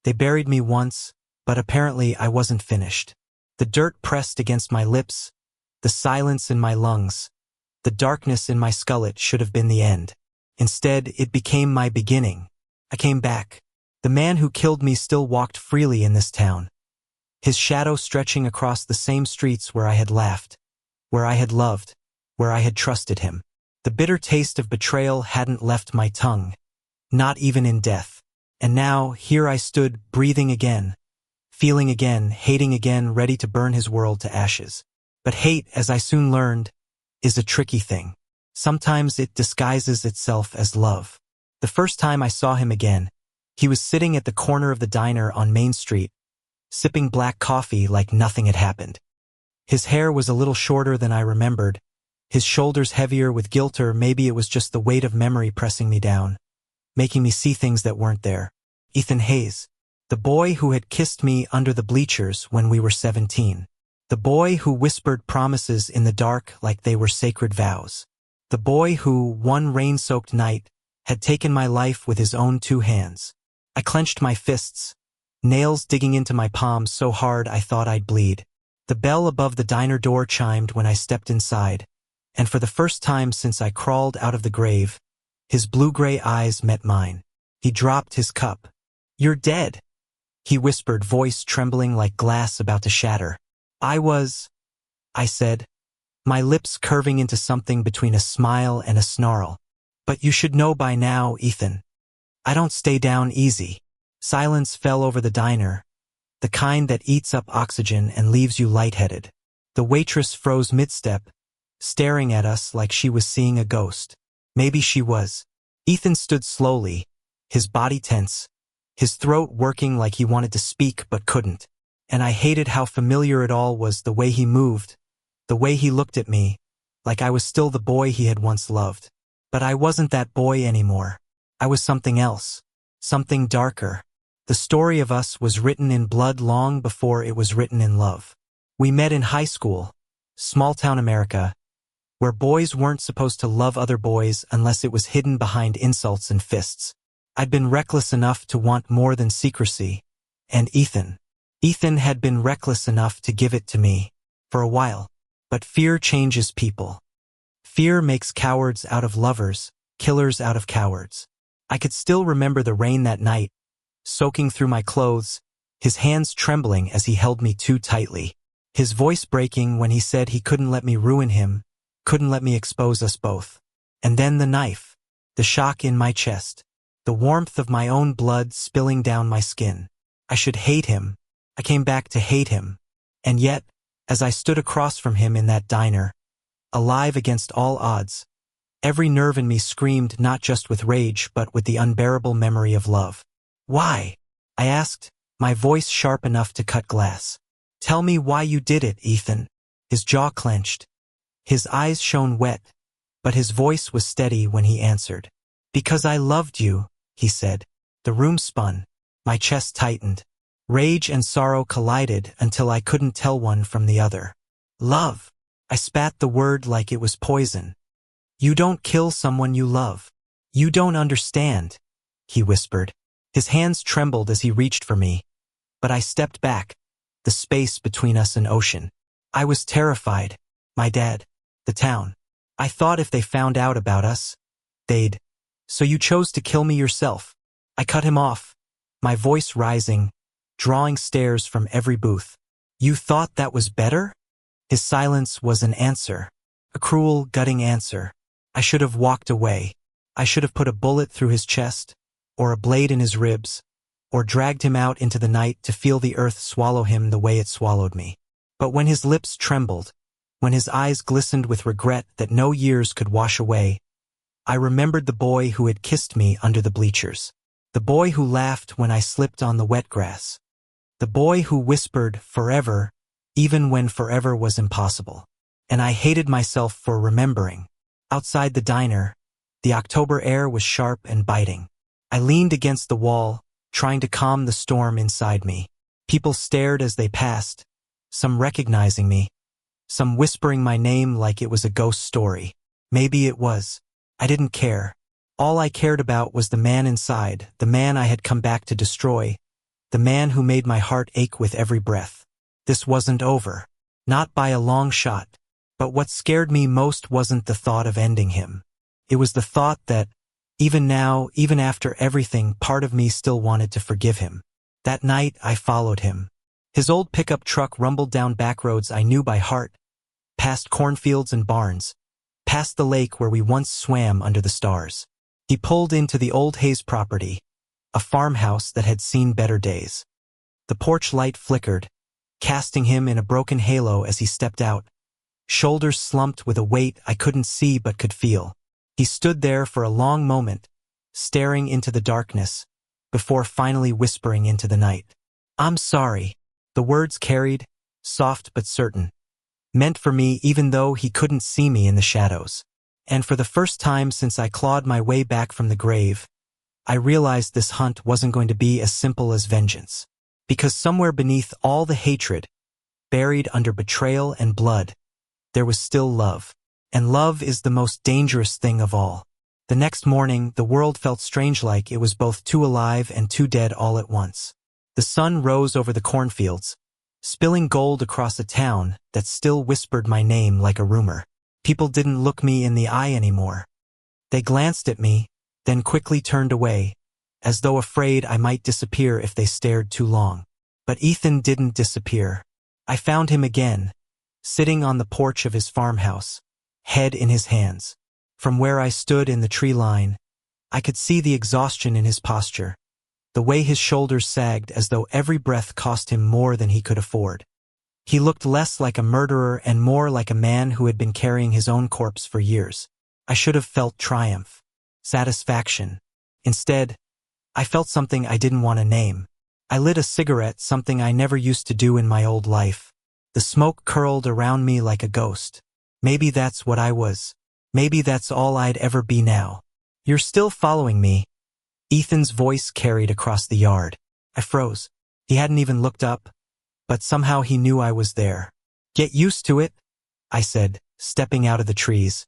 They buried me once, but apparently I wasn't finished. The dirt pressed against my lips, the silence in my lungs, the darkness in my skull. It should have been the end. Instead, it became my beginning. I came back. The man who killed me still walked freely in this town, his shadow stretching across the same streets where I had laughed, where I had loved, where I had trusted him. The bitter taste of betrayal hadn't left my tongue, not even in death. And now, here I stood, breathing again, feeling again, hating again, ready to burn his world to ashes. But hate, as I soon learned, is a tricky thing. Sometimes it disguises itself as love. The first time I saw him again, he was sitting at the corner of the diner on Main Street, sipping black coffee like nothing had happened. His hair was a little shorter than I remembered, his shoulders heavier with guilt, or maybe it was just the weight of memory pressing me down, making me see things that weren't there. Ethan Hayes, the boy who had kissed me under the bleachers when we were 17. The boy who whispered promises in the dark like they were sacred vows. The boy who, one rain-soaked night, had taken my life with his own 2 hands. I clenched my fists, nails digging into my palms so hard I thought I'd bleed. The bell above the diner door chimed when I stepped inside, and for the first time since I crawled out of the grave, his blue-gray eyes met mine. He dropped his cup. "You're dead," he whispered, voice trembling like glass about to shatter. I said, my lips curving into something between a smile and a snarl. "But you should know by now, Ethan. I don't stay down easy." Silence fell over the diner, the kind that eats up oxygen and leaves you lightheaded. The waitress froze mid-step, staring at us like she was seeing a ghost. Maybe she was. Ethan stood slowly, his body tense, his throat working like he wanted to speak but couldn't. And I hated how familiar it all was, the way he moved, the way he looked at me, like I was still the boy he had once loved. But I wasn't that boy anymore. I was something else, something darker. The story of us was written in blood long before it was written in love. We met in high school, small-town America, where boys weren't supposed to love other boys unless it was hidden behind insults and fists. I'd been reckless enough to want more than secrecy, and Ethan had been reckless enough to give it to me, for a while. But fear changes people. Fear makes cowards out of lovers, killers out of cowards. I could still remember the rain that night, soaking through my clothes, his hands trembling as he held me too tightly, his voice breaking when he said he couldn't let me ruin him, couldn't let me expose us both. And then the knife, the shock in my chest, the warmth of my own blood spilling down my skin. I should hate him. I came back to hate him. And yet, as I stood across from him in that diner, alive against all odds, every nerve in me screamed not just with rage but with the unbearable memory of love. "Why?" I asked, my voice sharp enough to cut glass. "Tell me why you did it, Ethan." His jaw clenched. His eyes shone wet, but his voice was steady when he answered. "Because I loved you," he said. The room spun. My chest tightened. Rage and sorrow collided until I couldn't tell one from the other. "Love." I spat the word like it was poison. "You don't kill someone you love. You don't understand," he whispered. His hands trembled as he reached for me, but I stepped back, the space between us an ocean. I was terrified. My dad, the town. I thought if they found out about us, they'd. "So you chose to kill me yourself." I cut him off, my voice rising, drawing stares from every booth. "You thought that was better?" His silence was an answer, a cruel, gutting answer. I should have walked away. I should have put a bullet through his chest, or a blade in his ribs, or dragged him out into the night to feel the earth swallow him the way it swallowed me. But when his lips trembled, when his eyes glistened with regret that no years could wash away, I remembered the boy who had kissed me under the bleachers. The boy who laughed when I slipped on the wet grass. The boy who whispered forever, even when forever was impossible. And I hated myself for remembering. Outside the diner, the October air was sharp and biting. I leaned against the wall, trying to calm the storm inside me. People stared as they passed, some recognizing me, some whispering my name like it was a ghost story. Maybe it was. I didn't care. All I cared about was the man inside, the man I had come back to destroy, the man who made my heart ache with every breath. This wasn't over. Not by a long shot. But what scared me most wasn't the thought of ending him. It was the thought that, even now, even after everything, part of me still wanted to forgive him. That night, I followed him. His old pickup truck rumbled down back roads I knew by heart, past cornfields and barns, past the lake where we once swam under the stars. He pulled into the old Hayes property, a farmhouse that had seen better days. The porch light flickered, casting him in a broken halo as he stepped out, shoulders slumped with a weight I couldn't see but could feel. He stood there for a long moment, staring into the darkness, before finally whispering into the night. "I'm sorry." The words carried, soft but certain, meant for me even though he couldn't see me in the shadows. And for the first time since I clawed my way back from the grave, I realized this hunt wasn't going to be as simple as vengeance. Because somewhere beneath all the hatred, buried under betrayal and blood, there was still love. And love is the most dangerous thing of all. The next morning, the world felt strange, like it was both too alive and too dead all at once. The sun rose over the cornfields, spilling gold across a town that still whispered my name like a rumor. People didn't look me in the eye anymore. They glanced at me, then quickly turned away, as though afraid I might disappear if they stared too long. But Ethan didn't disappear. I found him again, sitting on the porch of his farmhouse, head in his hands. From where I stood in the tree line, I could see the exhaustion in his posture, the way his shoulders sagged as though every breath cost him more than he could afford. He looked less like a murderer and more like a man who had been carrying his own corpse for years. I should have felt triumph, satisfaction. Instead, I felt something I didn't want to name. I lit a cigarette, something I never used to do in my old life. The smoke curled around me like a ghost. Maybe that's what I was. Maybe that's all I'd ever be now. "You're still following me," Ethan's voice carried across the yard. I froze. He hadn't even looked up, but somehow he knew I was there. "Get used to it," I said, stepping out of the trees.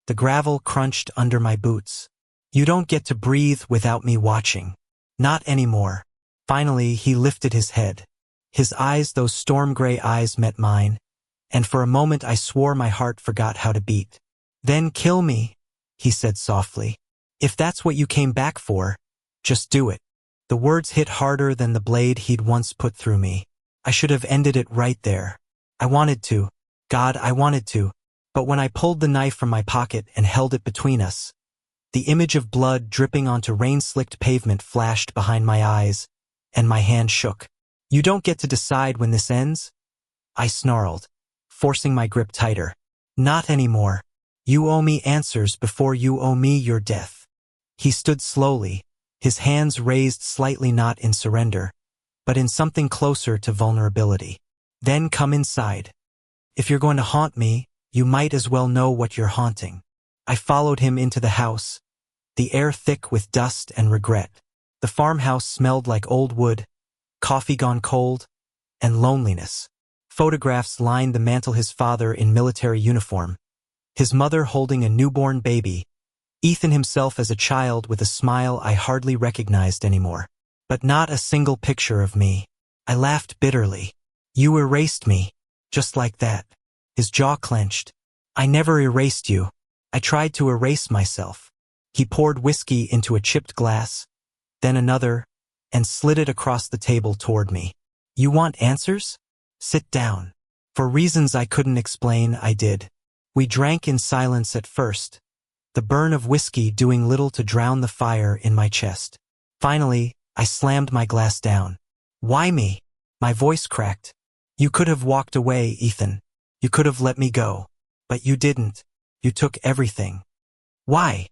The gravel crunched under my boots. "You don't get to breathe without me watching. Not anymore." Finally, he lifted his head. His eyes, those storm-gray eyes, met mine, and for a moment I swore my heart forgot how to beat. "Then kill me," he said softly. "If that's what you came back for, just do it." The words hit harder than the blade he'd once put through me. I should have ended it right there. I wanted to. God, I wanted to. But when I pulled the knife from my pocket and held it between us, the image of blood dripping onto rain-slicked pavement flashed behind my eyes, and my hand shook. "You don't get to decide when this ends," I snarled, forcing my grip tighter. "Not anymore. You owe me answers before you owe me your death." He stood slowly, his hands raised slightly, not in surrender, but in something closer to vulnerability. "Then come inside. If you're going to haunt me, you might as well know what you're haunting." I followed him into the house, the air thick with dust and regret. The farmhouse smelled like old wood, coffee gone cold, and loneliness. Photographs lined the mantel, his father in military uniform, his mother holding a newborn baby, Ethan himself as a child with a smile I hardly recognized anymore. But not a single picture of me. I laughed bitterly. "You erased me. Just like that." His jaw clenched. "I never erased you. I tried to erase myself." He poured whiskey into a chipped glass, then another, and slid it across the table toward me. "You want answers? Sit down." For reasons I couldn't explain, I did. We drank in silence at first, the burn of whiskey doing little to drown the fire in my chest. Finally, I slammed my glass down. "Why me?" My voice cracked. "You could have walked away, Ethan. You could have let me go. But you didn't. You took everything." "Why?"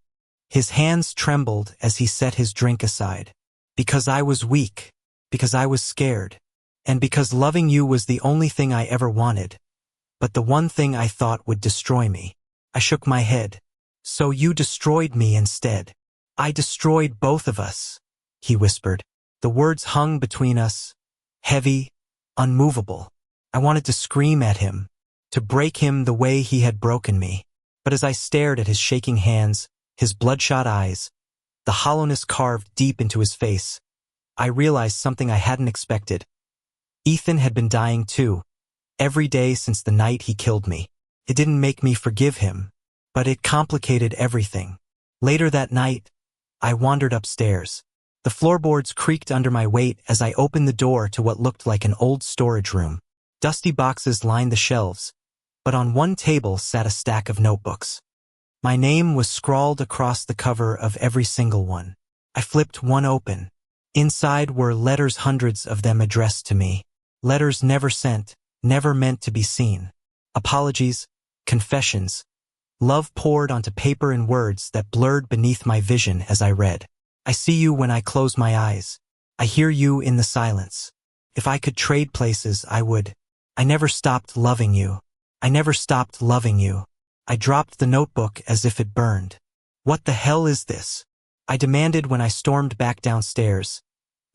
His hands trembled as he set his drink aside. "Because I was weak. Because I was scared. And because loving you was the only thing I ever wanted. But the one thing I thought would destroy me." I shook my head. "So you destroyed me instead." "I destroyed both of us," he whispered. The words hung between us, heavy, unmovable. I wanted to scream at him, to break him the way he had broken me. But as I stared at his shaking hands, his bloodshot eyes, the hollowness carved deep into his face, I realized something I hadn't expected. Ethan had been dying too, every day since the night he killed me. It didn't make me forgive him, but it complicated everything. Later that night, I wandered upstairs. The floorboards creaked under my weight as I opened the door to what looked like an old storage room. Dusty boxes lined the shelves, but on one table sat a stack of notebooks. My name was scrawled across the cover of every single one. I flipped one open. Inside were letters, hundreds of them addressed to me. Letters never sent, never meant to be seen. Apologies, confessions. Love poured onto paper in words that blurred beneath my vision as I read. I see you when I close my eyes. I hear you in the silence. If I could trade places, I would. I never stopped loving you. I never stopped loving you. I dropped the notebook as if it burned. What the hell is this? I demanded when I stormed back downstairs,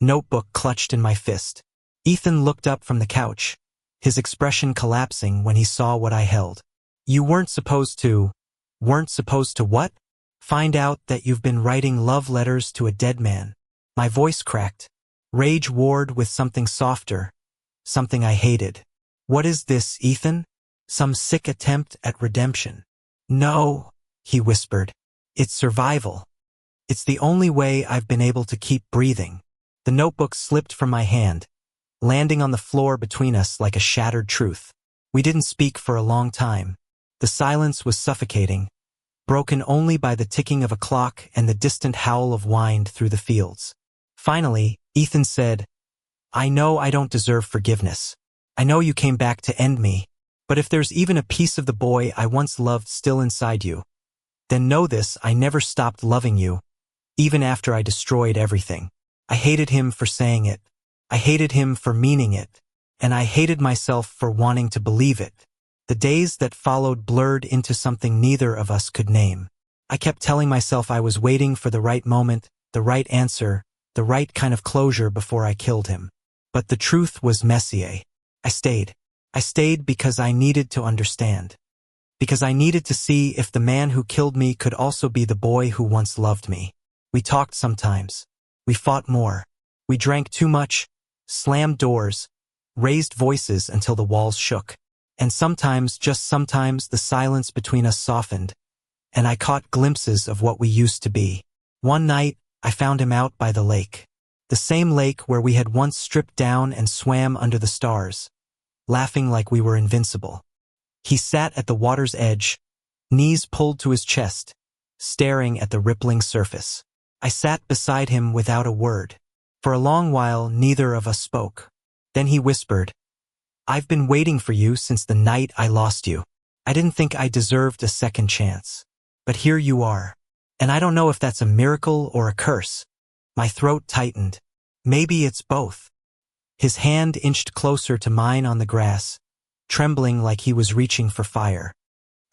notebook clutched in my fist. Ethan looked up from the couch, his expression collapsing when he saw what I held. You weren't supposed to what? Find out that you've been writing love letters to a dead man. My voice cracked. Rage warred with something softer, something I hated. What is this, Ethan? Some sick attempt at redemption? No, he whispered. It's survival. It's the only way I've been able to keep breathing. The notebook slipped from my hand, landing on the floor between us like a shattered truth. We didn't speak for a long time. The silence was suffocating, broken only by the ticking of a clock and the distant howl of wind through the fields. Finally, Ethan said, I know I don't deserve forgiveness. I know you came back to end me, but if there's even a piece of the boy I once loved still inside you, then know this: I never stopped loving you, even after I destroyed everything. I hated him for saying it. I hated him for meaning it. And I hated myself for wanting to believe it. The days that followed blurred into something neither of us could name. I kept telling myself I was waiting for the right moment, the right answer, the right kind of closure before I killed him. But the truth was messier. I stayed. I stayed because I needed to understand. Because I needed to see if the man who killed me could also be the boy who once loved me. We talked sometimes. We fought more. We drank too much, slammed doors, raised voices until the walls shook. And sometimes, just sometimes, the silence between us softened, and I caught glimpses of what we used to be. One night, I found him out by the lake. The same lake where we had once stripped down and swam under the stars, laughing like we were invincible. He sat at the water's edge, knees pulled to his chest, staring at the rippling surface. I sat beside him without a word. For a long while, neither of us spoke. Then he whispered, I've been waiting for you since the night I lost you. I didn't think I deserved a second chance. But here you are. And I don't know if that's a miracle or a curse. My throat tightened. Maybe it's both. His hand inched closer to mine on the grass, trembling like he was reaching for fire.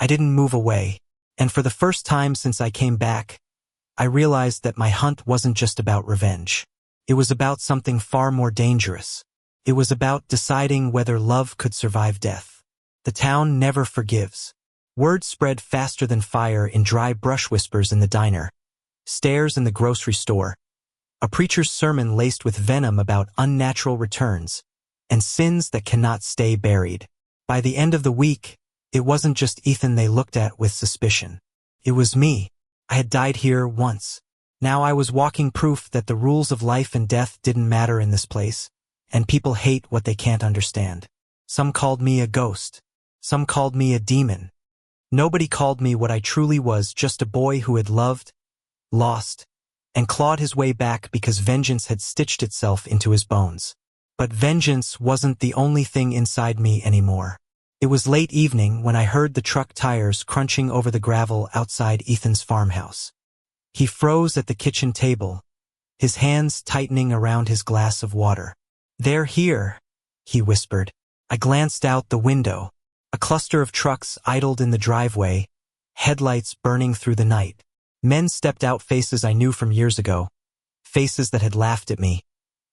I didn't move away, and for the first time since I came back, I realized that my hunt wasn't just about revenge. It was about something far more dangerous. It was about deciding whether love could survive death. The town never forgives. Word spread faster than fire in dry brush whispers in the diner, stares in the grocery store, a preacher's sermon laced with venom about unnatural returns and sins that cannot stay buried. By the end of the week, it wasn't just Ethan they looked at with suspicion. It was me. I had died here once. Now I was walking proof that the rules of life and death didn't matter in this place, and people hate what they can't understand. Some called me a ghost. Some called me a demon. Nobody called me what I truly was, just a boy who had loved, lost, and clawed his way back because vengeance had stitched itself into his bones. But vengeance wasn't the only thing inside me anymore. It was late evening when I heard the truck tires crunching over the gravel outside Ethan's farmhouse. He froze at the kitchen table, his hands tightening around his glass of water. They're here, he whispered. I glanced out the window. A cluster of trucks idled in the driveway, headlights burning through the night. Men stepped out, faces I knew from years ago, faces that had laughed at me,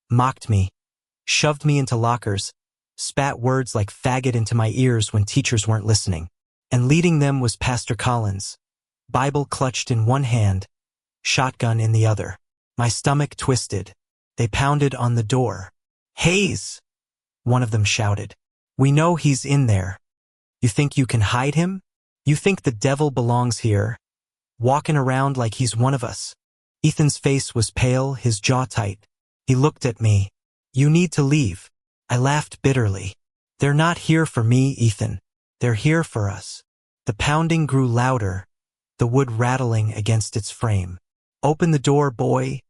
mocked me, shoved me into lockers, spat words like faggot into my ears when teachers weren't listening. And leading them was Pastor Collins, Bible clutched in one hand, shotgun in the other. My stomach twisted. They pounded on the door. "Hayes!" one of them shouted. "We know he's in there. You think you can hide him? You think the devil belongs here, walking around like he's one of us?" Ethan's face was pale, his jaw tight. He looked at me. "You need to leave." I laughed bitterly. "They're not here for me, Ethan. They're here for us." The pounding grew louder, the wood rattling against its frame. "Open the door, boy,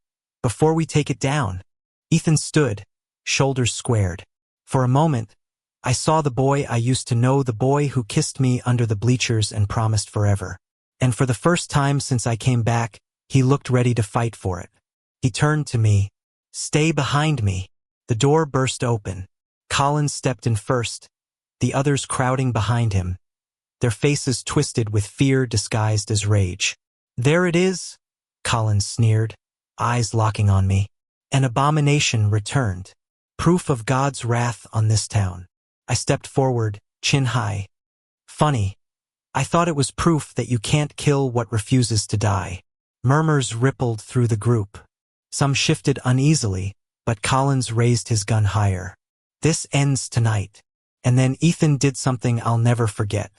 before we take it down." Ethan stood, shoulders squared. For a moment, I saw the boy I used to know, the boy who kissed me under the bleachers and promised forever. And for the first time since I came back, he looked ready to fight for it. He turned to me. "Stay behind me." The door burst open. Collins stepped in first, the others crowding behind him, their faces twisted with fear disguised as rage. "There it is," Collins sneered, eyes locking on me. "An abomination returned. Proof of God's wrath on this town." I stepped forward, chin high. "Funny. I thought it was proof that you can't kill what refuses to die." Murmurs rippled through the group. Some shifted uneasily, but Collins raised his gun higher. "This ends tonight." And then Ethan did something I'll never forget.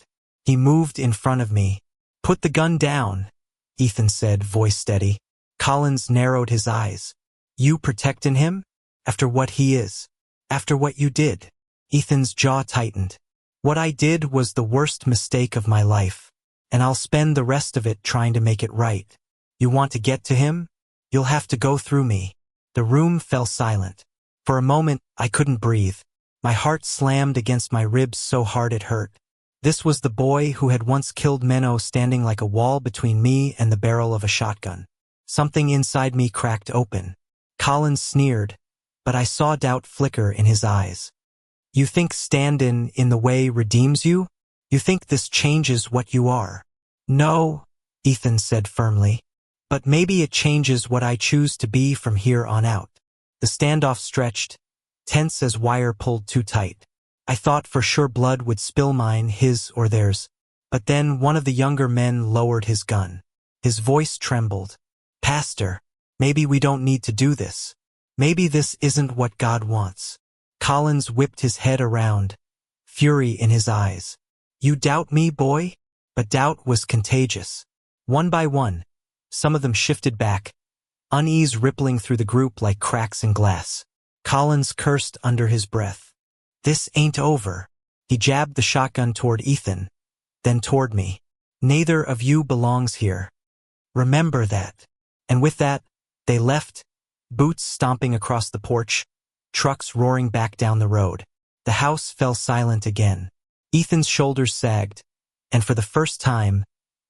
He moved in front of me. "Put the gun down," Ethan said, voice steady. Collins narrowed his eyes. "You protecting him? After what he is? After what you did?" Ethan's jaw tightened. "What I did was the worst mistake of my life, and I'll spend the rest of it trying to make it right. You want to get to him? You'll have to go through me." The room fell silent. For a moment, I couldn't breathe. My heart slammed against my ribs so hard it hurt. This was the boy who had once killed Menno, standing like a wall between me and the barrel of a shotgun. Something inside me cracked open. Collins sneered, but I saw doubt flicker in his eyes. "You think stand-in the way redeems you? You think this changes what you are?" "No," Ethan said firmly. "But maybe it changes what I choose to be from here on out." The standoff stretched, tense as wire pulled too tight. I thought for sure blood would spill, mine, his, or theirs. But then one of the younger men lowered his gun. His voice trembled. "Pastor, maybe we don't need to do this. Maybe this isn't what God wants." Collins whipped his head around, fury in his eyes. "You doubt me, boy?" But doubt was contagious. One by one, some of them shifted back, unease rippling through the group like cracks in glass. Collins cursed under his breath. "This ain't over." He jabbed the shotgun toward Ethan, then toward me. "Neither of you belongs here. Remember that." And with that, they left, boots stomping across the porch, trucks roaring back down the road. The house fell silent again. Ethan's shoulders sagged, and for the first time,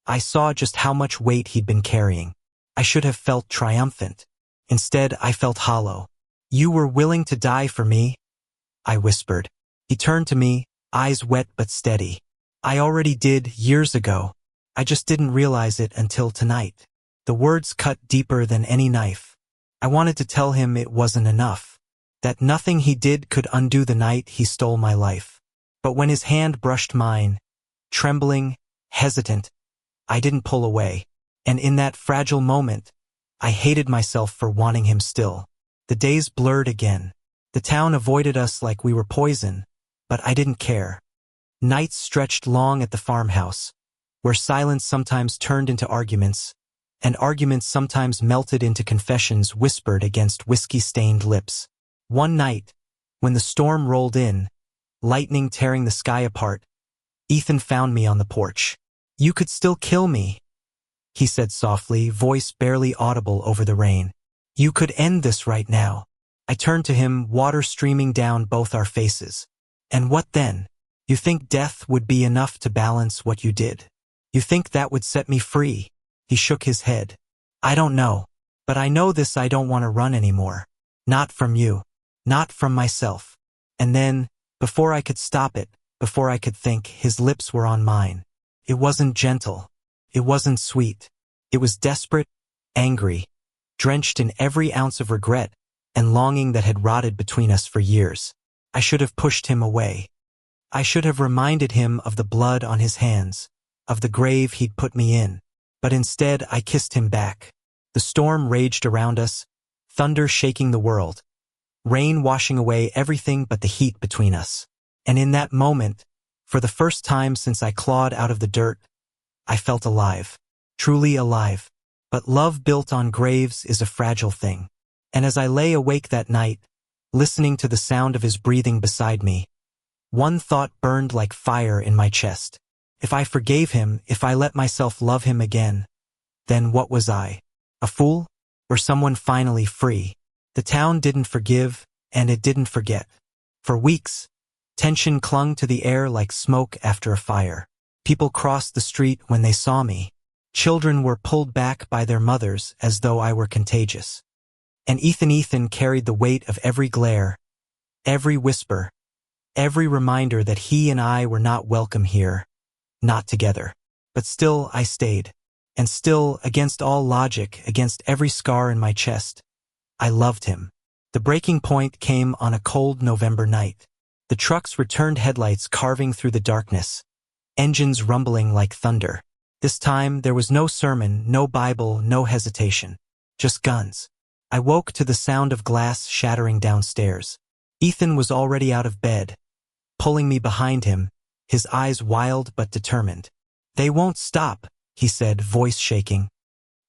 I saw just how much weight he'd been carrying. I should have felt triumphant. Instead, I felt hollow. "You were willing to die for me," I whispered. He turned to me, eyes wet but steady. "I already did years ago. I just didn't realize it until tonight." The words cut deeper than any knife. I wanted to tell him it wasn't enough, that nothing he did could undo the night he stole my life. But when his hand brushed mine, trembling, hesitant, I didn't pull away. And in that fragile moment, I hated myself for wanting him still. The days blurred again. The town avoided us like we were poison, but I didn't care. Nights stretched long at the farmhouse, where silence sometimes turned into arguments, and arguments sometimes melted into confessions whispered against whiskey-stained lips. One night, when the storm rolled in, lightning tearing the sky apart, Ethan found me on the porch. "You could still kill me," he said softly, voice barely audible over the rain. "You could end this right now." I turned to him, water streaming down both our faces. "And what then? You think death would be enough to balance what you did? You think that would set me free?" He shook his head. "I don't know. But I know this: I don't want to run anymore. Not from you. Not from myself." And then, before I could stop it, before I could think, his lips were on mine. It wasn't gentle. It wasn't sweet. It was desperate, angry, drenched in every ounce of regret and longing that had rotted between us for years. I should have pushed him away. I should have reminded him of the blood on his hands, of the grave he'd put me in. But instead, I kissed him back. The storm raged around us, thunder shaking the world, rain washing away everything but the heat between us. And in that moment, for the first time since I clawed out of the dirt, I felt alive. Truly alive. But love built on graves is a fragile thing. And as I lay awake that night, listening to the sound of his breathing beside me, one thought burned like fire in my chest. If I forgave him, if I let myself love him again, then what was I? A fool? Or someone finally free? The town didn't forgive, and it didn't forget. For weeks, tension clung to the air like smoke after a fire. People crossed the street when they saw me. Children were pulled back by their mothers as though I were contagious. And Ethan carried the weight of every glare, every whisper, every reminder that he and I were not welcome here, not together. But still I stayed. And still, against all logic, against every scar in my chest, I loved him. The breaking point came on a cold November night. The truck's returned headlights carving through the darkness, engines rumbling like thunder. This time, there was no sermon, no Bible, no hesitation. Just guns. I woke to the sound of glass shattering downstairs. Ethan was already out of bed, pulling me behind him, his eyes wild but determined. "They won't stop," he said, voice shaking.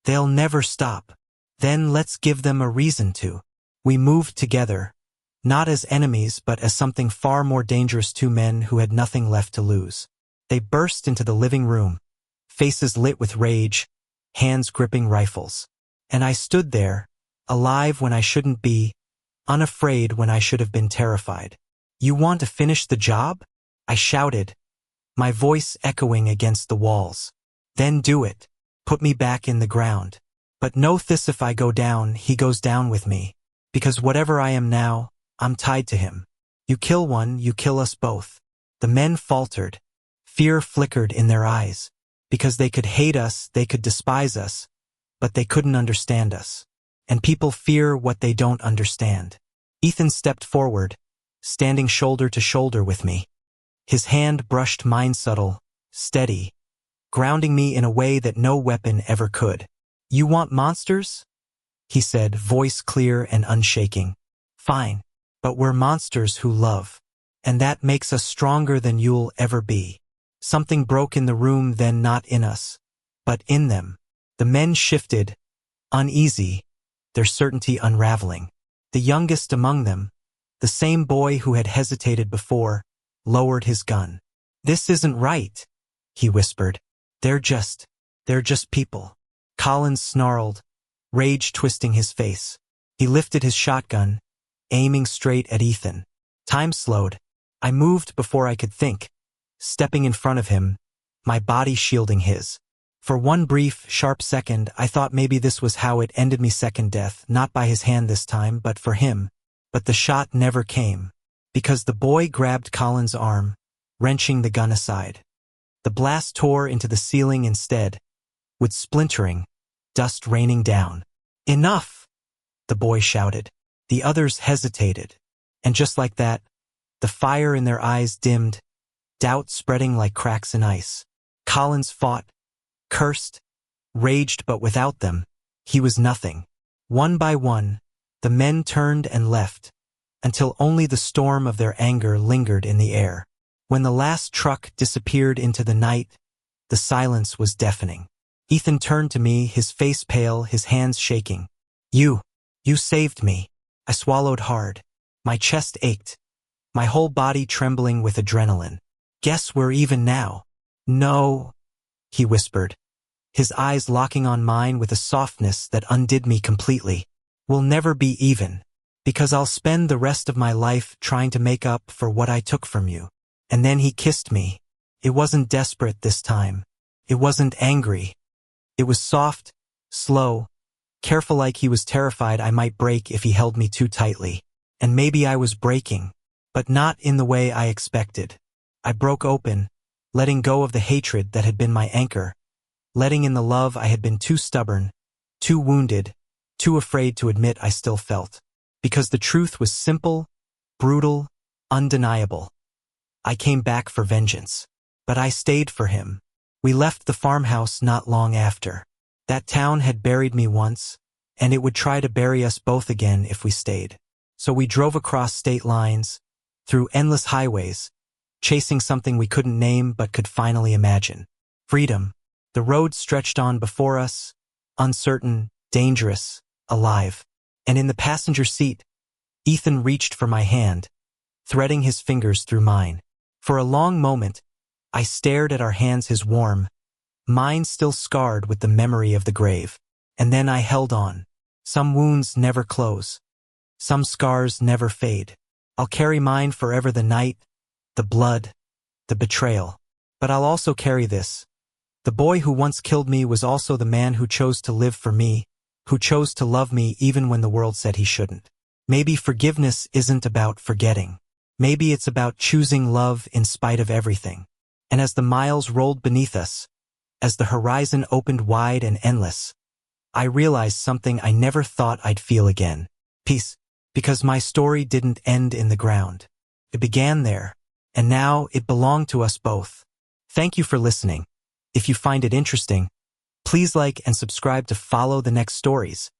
"They'll never stop. Then let's give them a reason to." We moved together, not as enemies but as something far more dangerous, two men who had nothing left to lose. They burst into the living room, faces lit with rage, hands gripping rifles. And I stood there, alive when I shouldn't be, unafraid when I should have been terrified. "You want to finish the job?" I shouted, my voice echoing against the walls. "Then do it. Put me back in the ground. But know this, if I go down, he goes down with me. Because whatever I am now, I'm tied to him. You kill one, you kill us both." The men faltered. Fear flickered in their eyes. Because they could hate us, they could despise us, but they couldn't understand us. And people fear what they don't understand. Ethan stepped forward, standing shoulder to shoulder with me. His hand brushed mine, subtle, steady, grounding me in a way that no weapon ever could. "You want monsters?" he said, voice clear and unshaking. "Fine. But we're monsters who love. And that makes us stronger than you'll ever be." Something broke in the room then, not in us, but in them. The men shifted, uneasy, their certainty unraveling. The youngest among them, the same boy who had hesitated before, lowered his gun. "This isn't right," he whispered. They're just people." Collins snarled, rage twisting his face. He lifted his shotgun, aiming straight at Ethan. Time slowed. I moved before I could think, stepping in front of him, my body shielding his. For one brief, sharp second, I thought maybe this was how it ended me, second death, not by his hand this time, but for him. But the shot never came, because the boy grabbed Collins' arm, wrenching the gun aside. The blast tore into the ceiling instead, with splintering, dust raining down. "Enough!" the boy shouted. The others hesitated, and just like that, the fire in their eyes dimmed, doubt spreading like cracks in ice. Collins fought, cursed, raged, but without them, he was nothing. One by one, the men turned and left, until only the storm of their anger lingered in the air. When the last truck disappeared into the night, the silence was deafening. Ethan turned to me, his face pale, his hands shaking. You saved me." I swallowed hard. My chest ached, my whole body trembling with adrenaline. "Guess we're even now." "No," he whispered, his eyes locking on mine with a softness that undid me completely. "We'll never be even, because I'll spend the rest of my life trying to make up for what I took from you." And then he kissed me. It wasn't desperate this time. It wasn't angry. It was soft, slow, careful, like he was terrified I might break if he held me too tightly. And maybe I was breaking, but not in the way I expected. I broke open, letting go of the hatred that had been my anchor, letting in the love I had been too stubborn, too wounded, too afraid to admit I still felt. Because the truth was simple, brutal, undeniable. I came back for vengeance. But I stayed for him. We left the farmhouse not long after. That town had buried me once, and it would try to bury us both again if we stayed. So we drove across state lines, through endless highways, chasing something we couldn't name but could finally imagine. Freedom. The road stretched on before us, uncertain, dangerous, alive. And in the passenger seat, Ethan reached for my hand, threading his fingers through mine. For a long moment, I stared at our hands, his warm, mine still scarred with the memory of the grave. And then I held on. Some wounds never close. Some scars never fade. I'll carry mine forever, the night, the blood, the betrayal. But I'll also carry this. The boy who once killed me was also the man who chose to live for me, who chose to love me even when the world said he shouldn't. Maybe forgiveness isn't about forgetting. Maybe it's about choosing love in spite of everything. And as the miles rolled beneath us, as the horizon opened wide and endless, I realized something I never thought I'd feel again. Peace. Because my story didn't end in the ground. It began there, and now it belonged to us both. Thank you for listening. If you find it interesting, please like and subscribe to follow the next stories.